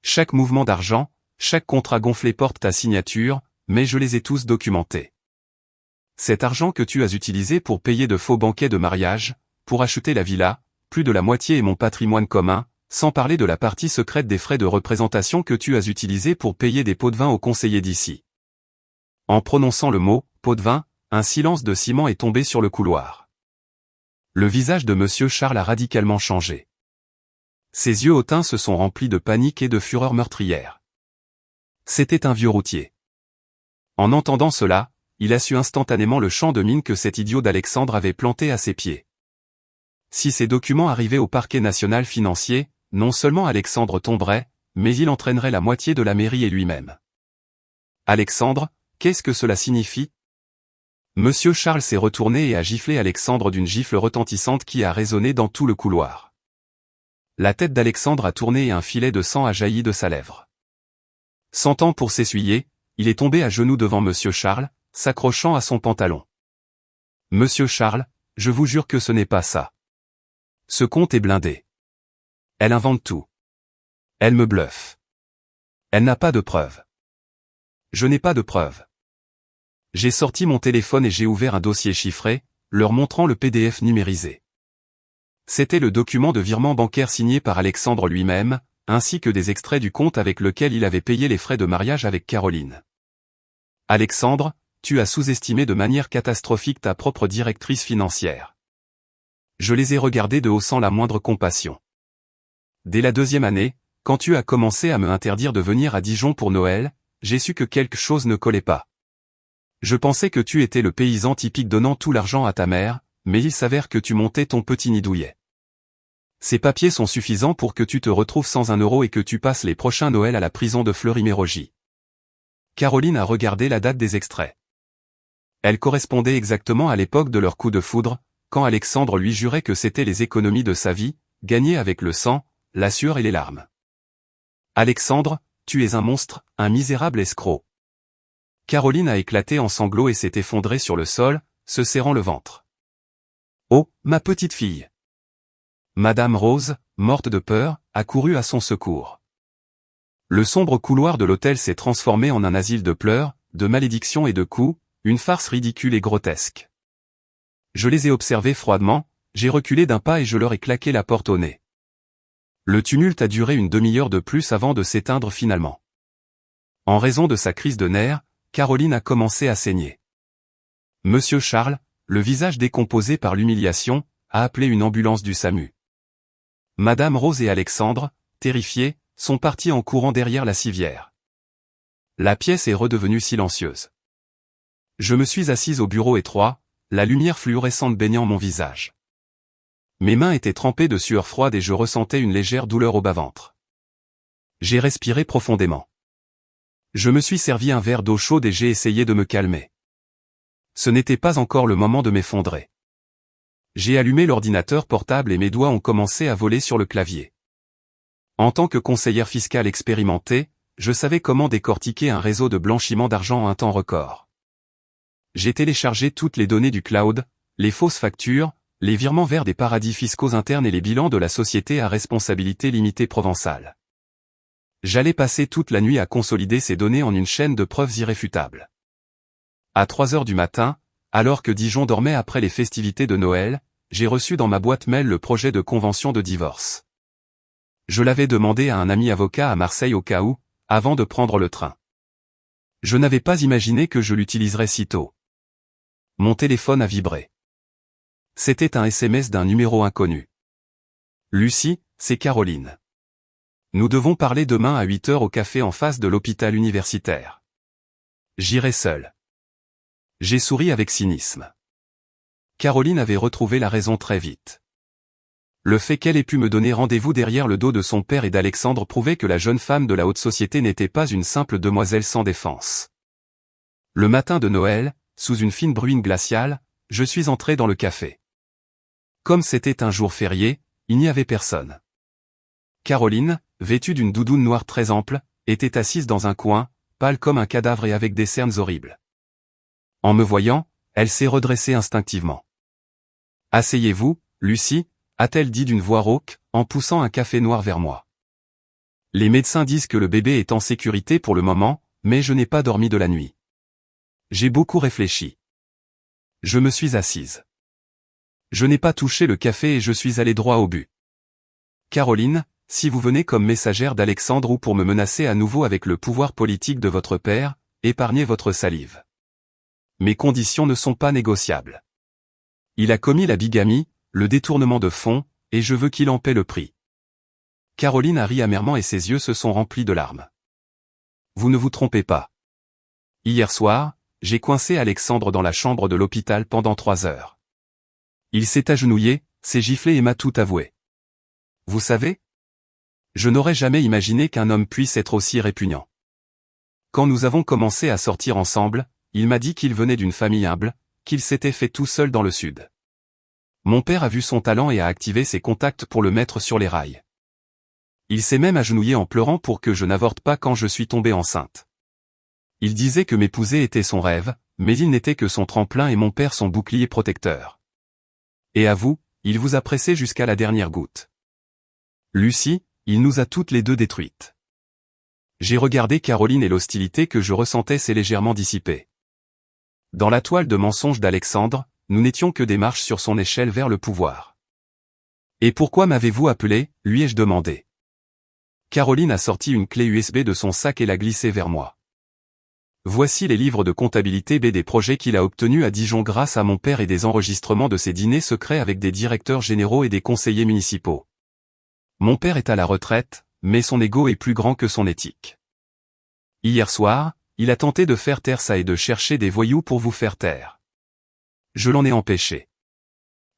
Chaque mouvement d'argent, chaque contrat gonflé porte ta signature, mais je les ai tous documentés. Cet argent que tu as utilisé pour payer de faux banquets de mariage, pour acheter la villa, plus de la moitié est mon patrimoine commun, sans parler de la partie secrète des frais de représentation que tu as utilisé pour payer des pots de vin aux conseillers d'ici. En prononçant le mot « pot de vin », un silence de ciment est tombé sur le couloir. Le visage de Monsieur Charles a radicalement changé. Ses yeux hautains se sont remplis de panique et de fureur meurtrière. C'était un vieux routier. En entendant cela, il a su instantanément le champ de mine que cet idiot d'Alexandre avait planté à ses pieds. Si ces documents arrivaient au parquet national financier, non seulement Alexandre tomberait, mais il entraînerait la moitié de la mairie et lui-même. Alexandre, qu'est-ce que cela signifie? Monsieur Charles s'est retourné et a giflé Alexandre d'une gifle retentissante qui a résonné dans tout le couloir. La tête d'Alexandre a tourné et un filet de sang a jailli de sa lèvre. Sans temps pour s'essuyer, il est tombé à genoux devant Monsieur Charles, s'accrochant à son pantalon. Monsieur Charles, je vous jure que ce n'est pas ça. Ce compte est blindé. Elle invente tout. Elle me bluffe. Elle n'a pas de preuves. Je n'ai pas de preuves. J'ai sorti mon téléphone et j'ai ouvert un dossier chiffré, leur montrant le PDF numérisé. C'était le document de virement bancaire signé par Alexandre lui-même, ainsi que des extraits du compte avec lequel il avait payé les frais de mariage avec Caroline. Alexandre, tu as sous-estimé de manière catastrophique ta propre directrice financière. Je les ai regardés de haut sans la moindre compassion. Dès la 2e année, quand tu as commencé à me interdire de venir à Dijon pour Noël, j'ai su que quelque chose ne collait pas. Je pensais que tu étais le paysan typique donnant tout l'argent à ta mère, mais il s'avère que tu montais ton petit nid douillet. Ces papiers sont suffisants pour que tu te retrouves sans 1 euro et que tu passes les prochains Noëls à la prison de Fleury-Mérogis. Caroline a regardé la date des extraits. Elle correspondait exactement à l'époque de leur coup de foudre, quand Alexandre lui jurait que c'était les économies de sa vie, gagnées avec le sang, la sueur et les larmes. Alexandre, tu es un monstre, un misérable escroc. Caroline a éclaté en sanglots et s'est effondrée sur le sol, se serrant le ventre. Oh, ma petite fille! Madame Rose, morte de peur, a couru à son secours. Le sombre couloir de l'hôtel s'est transformé en un asile de pleurs, de malédictions et de coups, une farce ridicule et grotesque. Je les ai observés froidement, j'ai reculé d'un pas et je leur ai claqué la porte au nez. Le tumulte a duré une demi-heure de plus avant de s'éteindre finalement. En raison de sa crise de nerfs, Caroline a commencé à saigner. Monsieur Charles, le visage décomposé par l'humiliation, a appelé une ambulance du SAMU. Madame Rose et Alexandre, terrifiés, sont partis en courant derrière la civière. La pièce est redevenue silencieuse. Je me suis assise au bureau étroit, la lumière fluorescente baignant mon visage. Mes mains étaient trempées de sueur froide et je ressentais une légère douleur au bas-ventre. J'ai respiré profondément. Je me suis servi un verre d'eau chaude et j'ai essayé de me calmer. Ce n'était pas encore le moment de m'effondrer. J'ai allumé l'ordinateur portable et mes doigts ont commencé à voler sur le clavier. En tant que conseillère fiscale expérimentée, je savais comment décortiquer un réseau de blanchiment d'argent en un temps record. J'ai téléchargé toutes les données du cloud, les fausses factures, les virements vers des paradis fiscaux internes et les bilans de la société à responsabilité limitée Provençale. J'allais passer toute la nuit à consolider ces données en une chaîne de preuves irréfutables. À 3 heures du matin, alors que Dijon dormait après les festivités de Noël, j'ai reçu dans ma boîte mail le projet de convention de divorce. Je l'avais demandé à un ami avocat à Marseille au cas où, avant de prendre le train. Je n'avais pas imaginé que je l'utiliserais si tôt. Mon téléphone a vibré. C'était un SMS d'un numéro inconnu. Lucie, c'est Caroline. Nous devons parler demain à 8 heures au café en face de l'hôpital universitaire. J'irai seul. J'ai souri avec cynisme. Caroline avait retrouvé la raison très vite. Le fait qu'elle ait pu me donner rendez-vous derrière le dos de son père et d'Alexandre prouvait que la jeune femme de la haute société n'était pas une simple demoiselle sans défense. Le matin de Noël, sous une fine bruine glaciale, je suis entré dans le café. Comme c'était un jour férié, il n'y avait personne. Caroline, vêtue d'une doudoune noire très ample, était assise dans un coin, pâle comme un cadavre et avec des cernes horribles. En me voyant, elle s'est redressée instinctivement. « Asseyez-vous, Lucie », a-t-elle dit d'une voix rauque, en poussant un café noir vers moi. Les médecins disent que le bébé est en sécurité pour le moment, mais je n'ai pas dormi de la nuit. J'ai beaucoup réfléchi. Je me suis assise. Je n'ai pas touché le café et je suis allé droit au but. Caroline, si vous venez comme messagère d'Alexandre ou pour me menacer à nouveau avec le pouvoir politique de votre père, épargnez votre salive. Mes conditions ne sont pas négociables. Il a commis la bigamie, le détournement de fonds, et je veux qu'il en paie le prix. Caroline a ri amèrement et ses yeux se sont remplis de larmes. Vous ne vous trompez pas. Hier soir, j'ai coincé Alexandre dans la chambre de l'hôpital pendant 3 heures. Il s'est agenouillé, s'est giflé et m'a tout avoué. Vous savez? Je n'aurais jamais imaginé qu'un homme puisse être aussi répugnant. Quand nous avons commencé à sortir ensemble, il m'a dit qu'il venait d'une famille humble, qu'il s'était fait tout seul dans le sud. Mon père a vu son talent et a activé ses contacts pour le mettre sur les rails. Il s'est même agenouillé en pleurant pour que je n'avorte pas quand je suis tombée enceinte. Il disait que m'épouser était son rêve, mais il n'était que son tremplin et mon père son bouclier protecteur. Et à vous, il vous a pressé jusqu'à la dernière goutte. Lucie, il nous a toutes les deux détruites. J'ai regardé Caroline et l'hostilité que je ressentais s'est légèrement dissipée. Dans la toile de mensonges d'Alexandre, nous n'étions que des marches sur son échelle vers le pouvoir. Et pourquoi m'avez-vous appelé, lui ai-je demandé. Caroline a sorti une clé USB de son sac et l'a glissée vers moi. Voici les livres de comptabilité B des projets qu'il a obtenus à Dijon grâce à mon père et des enregistrements de ses dîners secrets avec des directeurs généraux et des conseillers municipaux. Mon père est à la retraite, mais son ego est plus grand que son éthique. Hier soir, il a tenté de faire taire ça et de chercher des voyous pour vous faire taire. Je l'en ai empêché.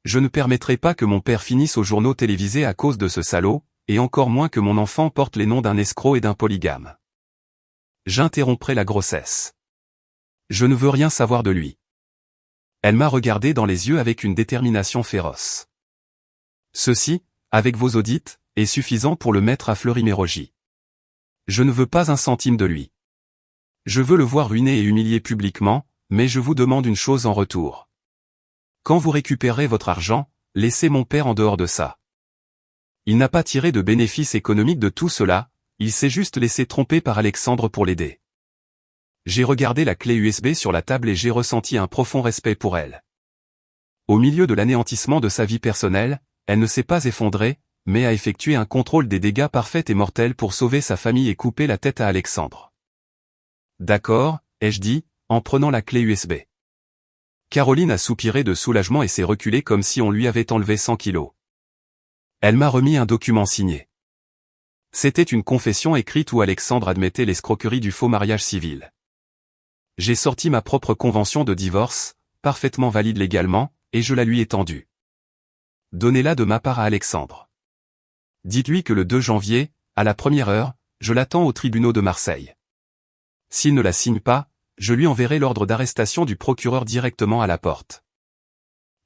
Je ne permettrai pas que mon père finisse aux journaux télévisés à cause de ce salaud, et encore moins que mon enfant porte les noms d'un escroc et d'un polygame. J'interromprai la grossesse. Je ne veux rien savoir de lui. Elle m'a regardé dans les yeux avec une détermination féroce. Ceci, avec vos audits, est suffisant pour le mettre à Fleury-Mérogis. Je ne veux pas un centime de lui. Je veux le voir ruiné et humilié publiquement, mais je vous demande une chose en retour. Quand vous récupérez votre argent, laissez mon père en dehors de ça. Il n'a pas tiré de bénéfice économique de tout cela, il s'est juste laissé tromper par Alexandre pour l'aider. J'ai regardé la clé USB sur la table et j'ai ressenti un profond respect pour elle. Au milieu de l'anéantissement de sa vie personnelle, elle ne s'est pas effondrée, mais a effectué un contrôle des dégâts parfaits et mortels pour sauver sa famille et couper la tête à Alexandre. D'accord, ai-je dit, en prenant la clé USB. Caroline a soupiré de soulagement et s'est reculée comme si on lui avait enlevé 100 kilos. Elle m'a remis un document signé. C'était une confession écrite où Alexandre admettait l'escroquerie du faux mariage civil. J'ai sorti ma propre convention de divorce, parfaitement valide légalement, et je la lui ai tendue. Donnez-la de ma part à Alexandre. Dites-lui que le 2 janvier, à la première heure, je l'attends aux tribunaux de Marseille. S'il ne la signe pas, je lui enverrai l'ordre d'arrestation du procureur directement à la porte.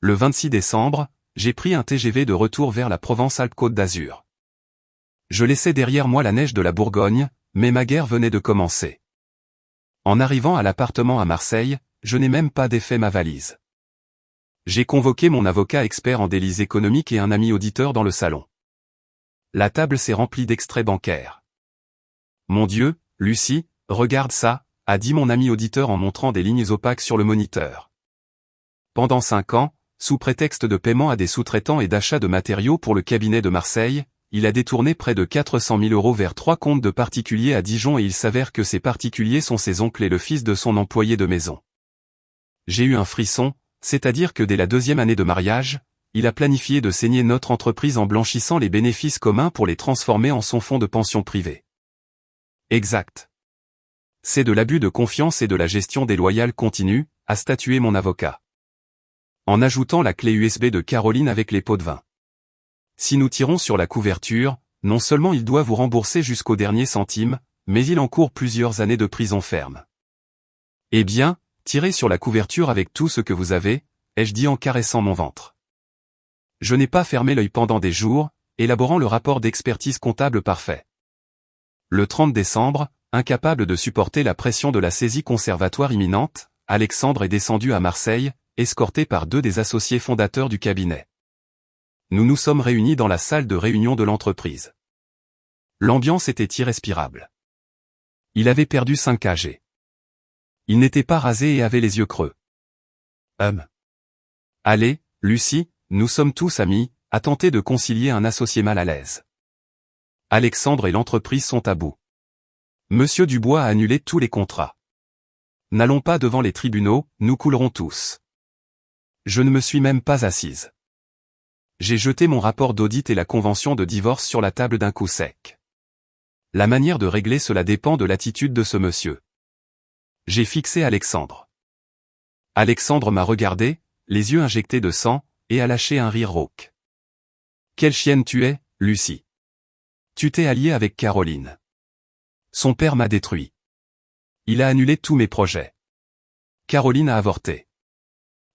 Le 26 décembre, j'ai pris un TGV de retour vers la Provence-Alpes-Côte d'Azur. Je laissais derrière moi la neige de la Bourgogne, mais ma guerre venait de commencer. En arrivant à l'appartement à Marseille, je n'ai même pas défait ma valise. J'ai convoqué mon avocat expert en délices économiques et un ami auditeur dans le salon. La table s'est remplie d'extraits bancaires. Mon Dieu, Lucie, regarde ça, a dit mon ami auditeur en montrant des lignes opaques sur le moniteur. Pendant 5 ans, sous prétexte de paiement à des sous-traitants et d'achat de matériaux pour le cabinet de Marseille, il a détourné près de 400 000 € vers 3 comptes de particuliers à Dijon et il s'avère que ces particuliers sont ses oncles et le fils de son employé de maison. J'ai eu un frisson, c'est-à-dire que dès la 2e année de mariage, il a planifié de saigner notre entreprise en blanchissant les bénéfices communs pour les transformer en son fonds de pension privée. Exact. C'est de l'abus de confiance et de la gestion déloyale continue, a statué mon avocat. En ajoutant la clé USB de Caroline avec les pots de vin. Si nous tirons sur la couverture, non seulement il doit vous rembourser jusqu'au dernier centime, mais il encourt plusieurs années de prison ferme. Eh bien, tirez sur la couverture avec tout ce que vous avez, ai-je dit en caressant mon ventre. Je n'ai pas fermé l'œil pendant des jours, élaborant le rapport d'expertise comptable parfait. Le 30 décembre, incapable de supporter la pression de la saisie conservatoire imminente, Alexandre est descendu à Marseille, escorté par 2 des associés fondateurs du cabinet. Nous nous sommes réunis dans la salle de réunion de l'entreprise. L'ambiance était irrespirable. Il avait perdu 5 kg. Il n'était pas rasé et avait les yeux creux. Allez, Lucie, nous sommes tous amis, a tenté de concilier un associé mal à l'aise. Alexandre et l'entreprise sont à bout. Monsieur Dubois a annulé tous les contrats. N'allons pas devant les tribunaux, nous coulerons tous. Je ne me suis même pas assise. J'ai jeté mon rapport d'audit et la convention de divorce sur la table d'un coup sec. La manière de régler cela dépend de l'attitude de ce monsieur. J'ai fixé Alexandre. Alexandre m'a regardé, les yeux injectés de sang, et a lâché un rire rauque. Quelle chienne tu es, Lucie. Tu t'es alliée avec Caroline. Son père m'a détruit. Il a annulé tous mes projets. Caroline a avorté.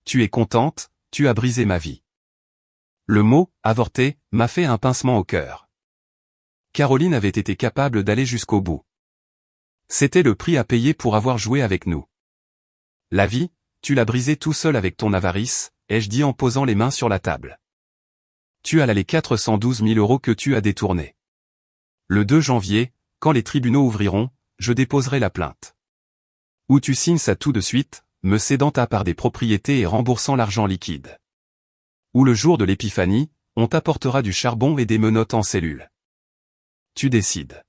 Tu es contente, tu as brisé ma vie. Le mot « avorter » m'a fait un pincement au cœur. Caroline avait été capable d'aller jusqu'au bout. C'était le prix à payer pour avoir joué avec nous. La vie, tu l'as brisée tout seul avec ton avarice, ai-je dit en posant les mains sur la table. Tu as là les 412 000 € que tu as détournés. Le 2 janvier, quand les tribunaux ouvriront, je déposerai la plainte. Ou tu signes ça tout de suite, me cédant ta part des propriétés et remboursant l'argent liquide. Ou le jour de l'épiphanie, on t'apportera du charbon et des menottes en cellule. Tu décides.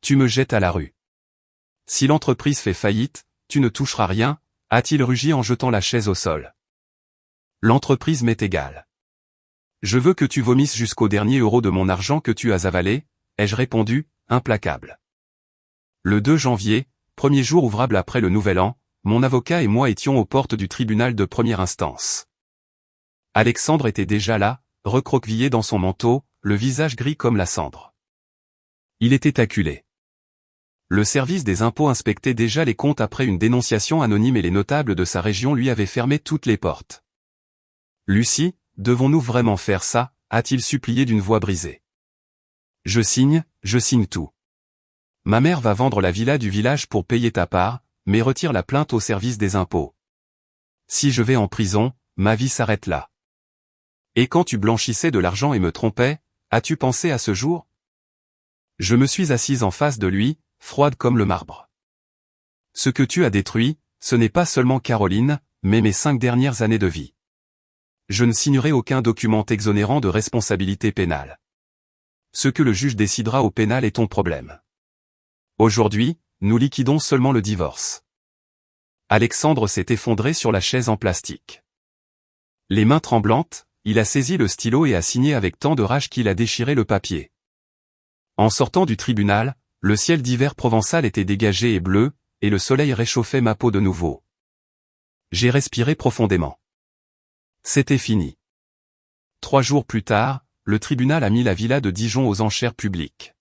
Tu me jettes à la rue. Si l'entreprise fait faillite, tu ne toucheras rien, a-t-il rugi en jetant la chaise au sol. L'entreprise m'est égale. Je veux que tu vomisses jusqu'au dernier euro de mon argent que tu as avalé, ai-je répondu, implacable. Le 2 janvier, premier jour ouvrable après le Nouvel An, mon avocat et moi étions aux portes du tribunal de première instance. Alexandre était déjà là, recroquevillé dans son manteau, le visage gris comme la cendre. Il était acculé. Le service des impôts inspectait déjà les comptes après une dénonciation anonyme et les notables de sa région lui avaient fermé toutes les portes. Lucie, devons-nous vraiment faire ça, a-t-il supplié d'une voix brisée. Je signe tout. Ma mère va vendre la villa du village pour payer ta part, mais retire la plainte au service des impôts. Si je vais en prison, ma vie s'arrête là. Et quand tu blanchissais de l'argent et me trompais, as-tu pensé à ce jour? Je me suis assise en face de lui, froide comme le marbre. Ce que tu as détruit, ce n'est pas seulement Caroline, mais mes 5 dernières années de vie. Je ne signerai aucun document t'exonérant de responsabilité pénale. Ce que le juge décidera au pénal est ton problème. Aujourd'hui, nous liquidons seulement le divorce. Alexandre s'est effondré sur la chaise en plastique. Les mains tremblantes, il a saisi le stylo et a signé avec tant de rage qu'il a déchiré le papier. En sortant du tribunal, le ciel d'hiver provençal était dégagé et bleu, et le soleil réchauffait ma peau de nouveau. J'ai respiré profondément. C'était fini. 3 jours plus tard, le tribunal a mis la villa de Dijon aux enchères publiques.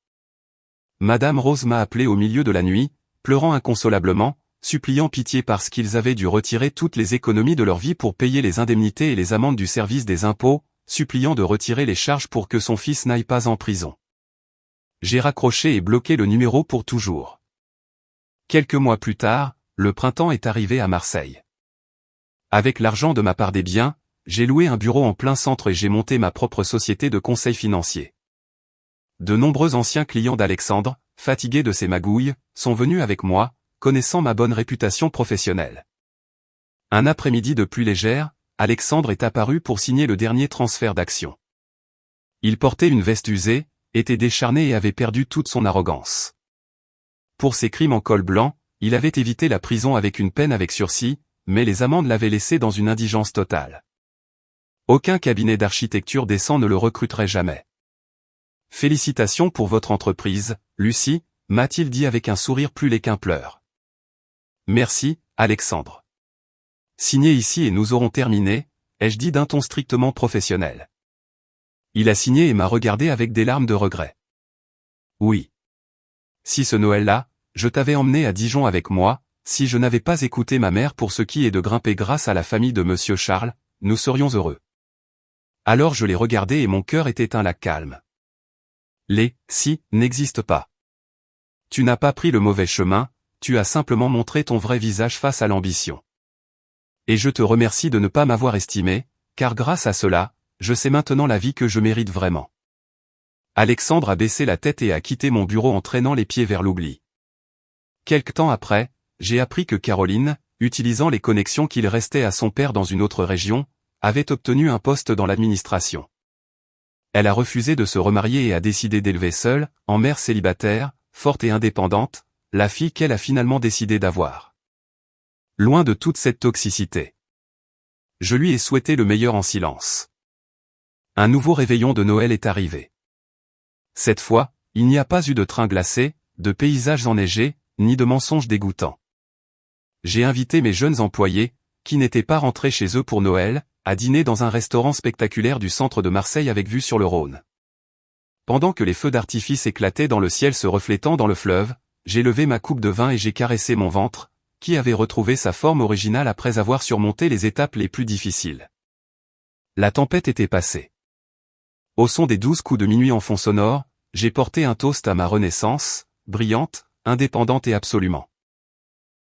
Madame Rose m'a appelé au milieu de la nuit, pleurant inconsolablement, suppliant pitié parce qu'ils avaient dû retirer toutes les économies de leur vie pour payer les indemnités et les amendes du service des impôts, suppliant de retirer les charges pour que son fils n'aille pas en prison. J'ai raccroché et bloqué le numéro pour toujours. Quelques mois plus tard, le printemps est arrivé à Marseille. Avec l'argent de ma part des biens, j'ai loué un bureau en plein centre et j'ai monté ma propre société de conseil financier. De nombreux anciens clients d'Alexandre, fatigués de ses magouilles, sont venus avec moi, connaissant ma bonne réputation professionnelle. Un après-midi de pluie légère, Alexandre est apparu pour signer le dernier transfert d'actions. Il portait une veste usée, était décharné et avait perdu toute son arrogance. Pour ses crimes en col blanc, il avait évité la prison avec une peine avec sursis, mais les amendes l'avaient laissé dans une indigence totale. Aucun cabinet d'architecture décent ne le recruterait jamais. Félicitations pour votre entreprise, Lucie, m'a-t-il dit avec un sourire plus laid qu'un pleur. Merci, Alexandre. Signez ici et nous aurons terminé, ai-je dit d'un ton strictement professionnel. Il a signé et m'a regardé avec des larmes de regret. Oui. Si ce Noël-là, je t'avais emmené à Dijon avec moi, si je n'avais pas écouté ma mère pour ce qui est de grimper grâce à la famille de Monsieur Charles, nous serions heureux. Alors je l'ai regardé et mon cœur était un lac calme. Les « si » n'existent pas. Tu n'as pas pris le mauvais chemin, tu as simplement montré ton vrai visage face à l'ambition. Et je te remercie de ne pas m'avoir estimé, car grâce à cela, je sais maintenant la vie que je mérite vraiment. Alexandre a baissé la tête et a quitté mon bureau en traînant les pieds vers l'oubli. Quelque temps après, j'ai appris que Caroline, utilisant les connexions qu'il restait à son père dans une autre région, avait obtenu un poste dans l'administration. Elle a refusé de se remarier et a décidé d'élever seule, en mère célibataire, forte et indépendante, la fille qu'elle a finalement décidé d'avoir. Loin de toute cette toxicité. Je lui ai souhaité le meilleur en silence. Un nouveau réveillon de Noël est arrivé. Cette fois, il n'y a pas eu de train glacé, de paysages enneigés, ni de mensonges dégoûtants. J'ai invité mes jeunes employés, qui n'étaient pas rentrés chez eux pour Noël, à dîner dans un restaurant spectaculaire du centre de Marseille avec vue sur le Rhône. Pendant que les feux d'artifice éclataient dans le ciel se reflétant dans le fleuve, j'ai levé ma coupe de vin et j'ai caressé mon ventre, qui avait retrouvé sa forme originale après avoir surmonté les étapes les plus difficiles. La tempête était passée. Au son des 12 coups de minuit en fond sonore, j'ai porté un toast à ma renaissance, brillante, indépendante et absolument